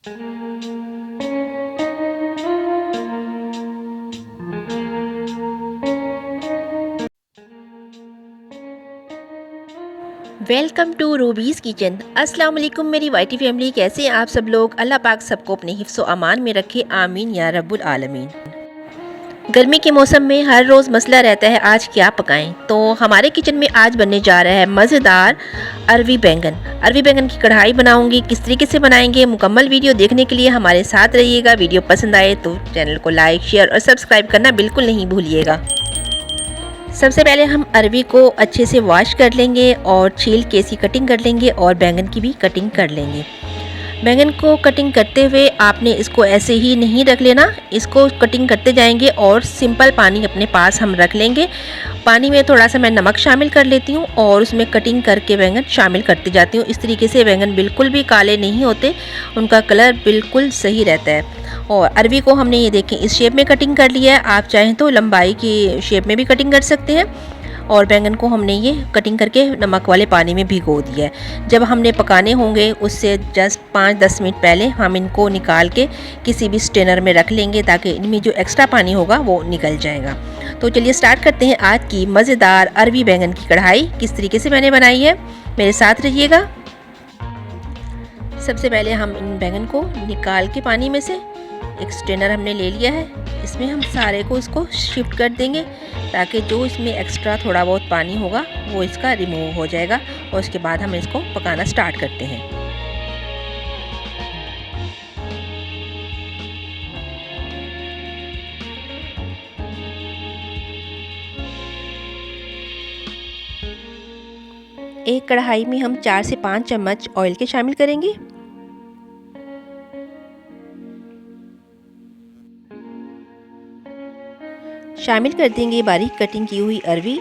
Welcome to rubies kitchen. अस्सलाम वालेकुम मेरी वाइटी फैमिली, कैसे हैं आप सब लोग। अल्लाह पाक सबको अपने हिफ्ज़ व अमान में रखे, आमीन या रब्बुल आलमीन। गर्मी के मौसम में हर रोज़ मसला रहता है आज क्या पकाएं। तो हमारे किचन में आज बनने जा रहा है मज़ेदार अरवी बैंगन। अरवी बैंगन की कढ़ाई बनाऊंगी, किस तरीके से बनाएंगे मुकम्मल वीडियो देखने के लिए हमारे साथ रहिएगा। वीडियो पसंद आए तो चैनल को लाइक, शेयर और सब्सक्राइब करना बिल्कुल नहीं भूलिएगा। सबसे पहले हम अरवी को अच्छे से वॉश कर लेंगे और छील के इसकी कटिंग कर लेंगे और बैंगन की भी कटिंग कर लेंगे। बैंगन को कटिंग करते हुए आपने इसको ऐसे ही नहीं रख लेना, इसको कटिंग करते जाएंगे और सिंपल पानी अपने पास हम रख लेंगे। पानी में थोड़ा सा मैं नमक शामिल कर लेती हूँ और उसमें कटिंग करके बैंगन शामिल करते जाती हूँ। इस तरीके से बैंगन बिल्कुल भी काले नहीं होते, उनका कलर बिल्कुल सही रहता है। और अरवी को हमने ये देखें इस शेप में कटिंग कर लिया है, आप चाहें तो लंबाई की शेप में भी कटिंग कर सकते हैं। और बैंगन को हमने ये कटिंग करके नमक वाले पानी में भिगो दिया है। जब हमने पकाने होंगे उससे जस्ट 5-10 मिनट पहले हम इनको निकाल के किसी भी स्ट्रेनर में रख लेंगे ताकि इनमें जो एक्स्ट्रा पानी होगा वो निकल जाएगा। तो चलिए स्टार्ट करते हैं आज की मज़ेदार अरवी बैंगन की कढ़ाई। किस तरीके से मैंने बनाई है मेरे साथ रहिएगा। सबसे पहले हम इन बैंगन को निकाल के पानी में से एक स्ट्रेनर हमने ले लिया है, इसमें हम सारे को इसको शिफ्ट कर देंगे ताकि जो इसमें एक्स्ट्रा थोड़ा बहुत पानी होगा वो इसका रिमूव हो जाएगा। और उसके बाद हम इसको पकाना स्टार्ट करते हैं। एक कढ़ाई में हम 4 से 5 चम्मच ऑयल के शामिल करेंगे। शामिल कर देंगे बारीक कटिंग की हुई अरवी।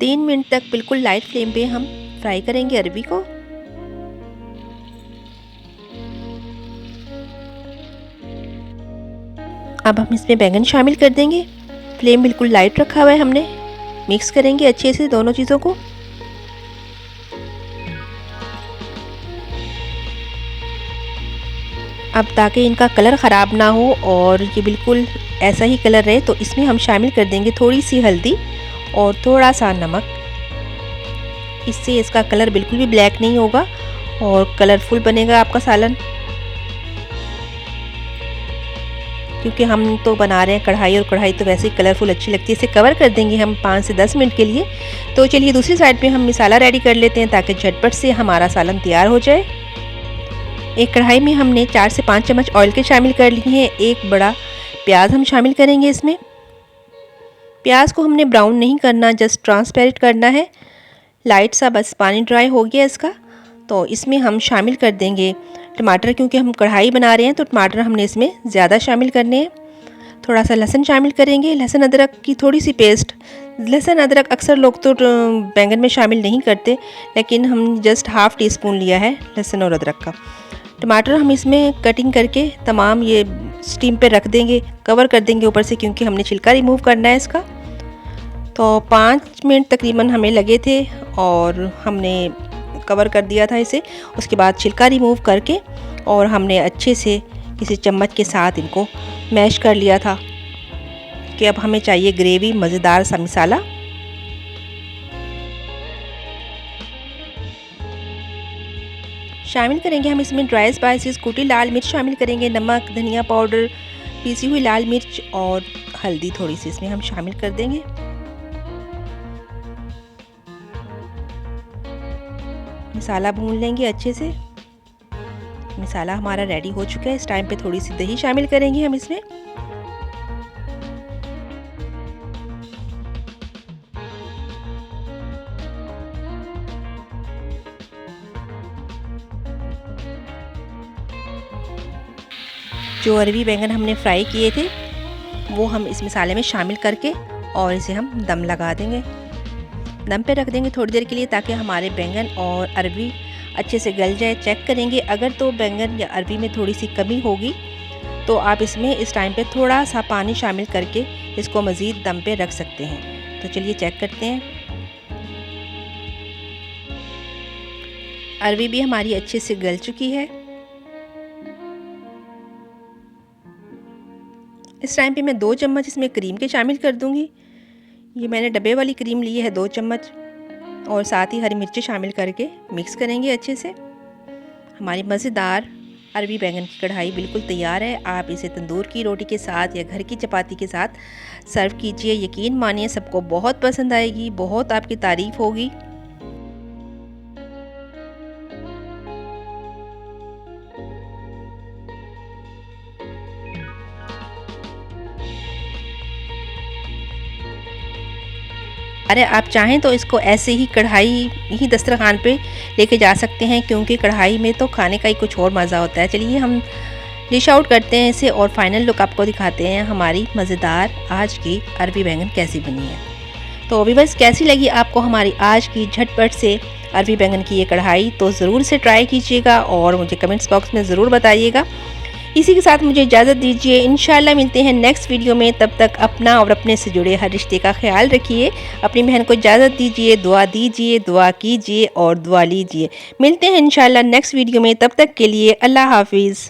3 मिनट तक बिल्कुल लाइट फ्लेम पे हम फ्राई करेंगे अरवी को। अब हम इसमें बैंगन शामिल कर देंगे। फ्लेम बिल्कुल लाइट रखा हुआ है हमने। मिक्स करेंगे अच्छे से दोनों चीज़ों को। अब ताकि इनका कलर ख़राब ना हो और ये बिल्कुल ऐसा ही कलर रहे तो इसमें हम शामिल कर देंगे थोड़ी सी हल्दी और थोड़ा सा नमक। इससे इसका कलर बिल्कुल भी ब्लैक नहीं होगा और कलरफुल बनेगा आपका सालन। क्योंकि हम तो बना रहे हैं कढ़ाई और कढ़ाई तो वैसे ही कलरफुल अच्छी लगती है। इसे कवर कर देंगे हम 5 से 10 मिनट के लिए। तो चलिए दूसरी साइड पे हम मसाला रेडी कर लेते हैं ताकि झटपट से हमारा सालन तैयार हो जाए। एक कढ़ाई में हमने 4 से 5 चम्मच ऑयल के शामिल कर लिए हैं। एक बड़ा प्याज हम शामिल करेंगे इसमें। प्याज को हमने ब्राउन नहीं करना, जस्ट ट्रांसपेरेंट करना है। लाइट सा बस पानी ड्राई हो गया इसका। तो इसमें हम शामिल कर देंगे टमाटर, क्योंकि हम कढ़ाई बना रहे हैं तो टमाटर हमने इसमें ज़्यादा शामिल करने हैं। थोड़ा सा लहसुन शामिल करेंगे, लहसुन अदरक की थोड़ी सी पेस्ट। लहसुन अदरक अक्सर लोग तो बैंगन में शामिल नहीं करते, लेकिन हम जस्ट हाफ़ टी स्पून लिया है लहसुन और अदरक का। टमाटर हम इसमें कटिंग करके तमाम ये स्टीम पे रख देंगे, कवर कर देंगे ऊपर से, क्योंकि हमने छिलका रिमूव करना है इसका। तो 5 मिनट तकरीबन हमें लगे थे और हमने कवर कर दिया था इसे। उसके बाद छिलका रिमूव करके और हमने अच्छे से किसी चम्मच के साथ इनको मैश कर लिया था कि अब हमें चाहिए ग्रेवी, मज़ेदार सा मसाला। शामिल करेंगे हम इसमें ड्राई स्पाइसेस, कुटी लाल मिर्च शामिल करेंगे, नमक, धनिया पाउडर, पीसी हुई लाल मिर्च और हल्दी थोड़ी सी इसमें हम शामिल कर देंगे। मसाला भून लेंगे अच्छे से। मसाला हमारा रेडी हो चुका है। इस टाइम पे थोड़ी सी दही शामिल करेंगे हम इसमें। जो अरवी बैंगन हमने फ्राई किए थे वो हम इस मसाले में शामिल करके और इसे हम दम लगा देंगे। दम पे रख देंगे थोड़ी देर के लिए ताकि हमारे बैंगन और अरवी अच्छे से गल जाए। चेक करेंगे अगर तो बैंगन या अरवी में थोड़ी सी कमी होगी तो आप इसमें इस टाइम पे थोड़ा सा पानी शामिल करके इसको मज़ीद दम पे रख सकते हैं। तो चलिए चेक करते हैं। अरबी भी हमारी अच्छे से गल चुकी है। इस टाइम पे मैं 2 चम्मच इसमें क्रीम के शामिल कर दूंगी। ये मैंने डब्बे वाली क्रीम ली है 2 चम्मच, और साथ ही हरी मिर्ची शामिल करके मिक्स करेंगे अच्छे से। हमारी मज़ेदार अरबी बैंगन की कढ़ाई बिल्कुल तैयार है। आप इसे तंदूर की रोटी के साथ या घर की चपाती के साथ सर्व कीजिए। यकीन मानिए सबको बहुत पसंद आएगी, बहुत आपकी तारीफ़ होगी। अरे आप चाहें तो इसको ऐसे ही कढ़ाई ही दस्तरखान पे लेके जा सकते हैं, क्योंकि कढ़ाई में तो खाने का ही कुछ और मज़ा होता है। चलिए हम डिश आउट करते हैं इसे और फाइनल लुक आपको दिखाते हैं हमारी मज़ेदार आज की अरबी बैंगन कैसी बनी है। तो अभी बस कैसी लगी आपको हमारी आज की झटपट से अरबी बैंगन की ये कढ़ाई, तो ज़रूर से ट्राई कीजिएगा और मुझे कमेंट्स बॉक्स में ज़रूर बताइएगा। इसी के साथ मुझे इजाज़त दीजिए, इंशाल्लाह मिलते हैं नेक्स्ट वीडियो में। तब तक अपना और अपने से जुड़े हर रिश्ते का ख्याल रखिए। अपनी बहन को इजाज़त दीजिए, दुआ दीजिए, दुआ कीजिए और दुआ लीजिए। मिलते हैं इंशाल्लाह नेक्स्ट वीडियो में, तब तक के लिए अल्लाह हाफिज़।